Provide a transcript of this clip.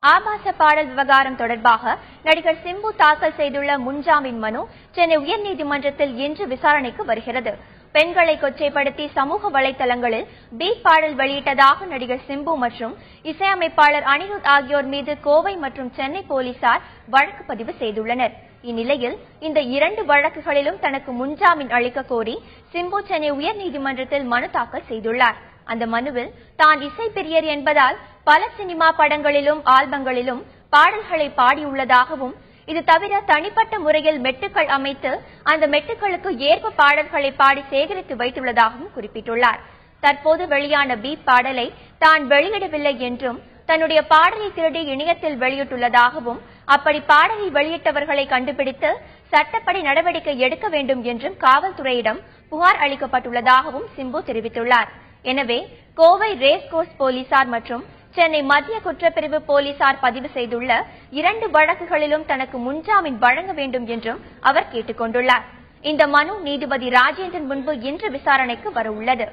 ஆபாச பாடல் விவகாரம் தொடர்பாக நடிகர் சிம்பு தாக்கல் செய்துள்ள முன்ஜாமீன் மனு சென்னை உயர்நீதிமன்றத்தில் இன்று விசாரணைக்கு வருகிறது. பெண்களை கொச்சைப்படுத்தி சமூக வலைதளங்களில் பீப் பாடல் வெளியிட்டதாக நடிகர் சிம்பு மற்றும் இசையமைப்பாளர் அனிருத் ஆகியோர் மீது கோவை மற்றும் சென்னை போலீசார் வழக்கு பதிவு செய்துள்ளனர். இந்நிலையில் இந்த இரண்டு வழக்குகளிலும் தனக்கு முன்ஜாமீன் அளிக்க கோரி சிம்பு சென்னை உயர்நீதிமன்றத்தில் மனு தாக்கல் செய்துள்ளார். அந்த மனுவில் தான் இசை பிரியர் என்பதால் பல சினிமா படங்களிலும் ஆல்பங்களிலும் பாடல்களை பாடியுள்ளதாகவும், இது தவிர தனிப்பட்ட முறையில் மெட்டுக்கள் அமைத்து அந்த மெட்டுக்களுக்கு ஏற்ப பாடல்களை பாடி சேகரித்து வைத்துள்ளதாகவும் குறிப்பிட்டுள்ளார். தற்போது வெளியான பீப் பாடலை தான் வெளியிடவில்லை என்றும், தன்னுடைய பாடலை திருடி இணையத்தில் வெளியிட்டுள்ளதாகவும், அப்படி பாடலை வெளியிட்டவர்களை கண்டுபிடித்து சட்டப்படி நடவடிக்கை எடுக்க வேண்டும் என்றும் காவல்துறையிடம் புகார் அளிக்கப்பட்டுள்ளதாகவும் சிம்பு தெரிவித்துள்ளார். எனவே கோவை ரேஸ்கோர்ஸ் போலீசார் மற்றும் சென்னை மத்திய குற்றப்பிரிவு போலீசார் பதிவு செய்துள்ள இரண்டு வழக்குகளிலும் தனக்கு முன்ஜாமீன் வழங்க வேண்டும் என்றும் அவர் கேட்டுக் கொண்டுள்ளார். இந்த மனு நீதிபதி ராஜேந்திரன் முன்பு இன்று விசாரணைக்கு வரவுள்ளது.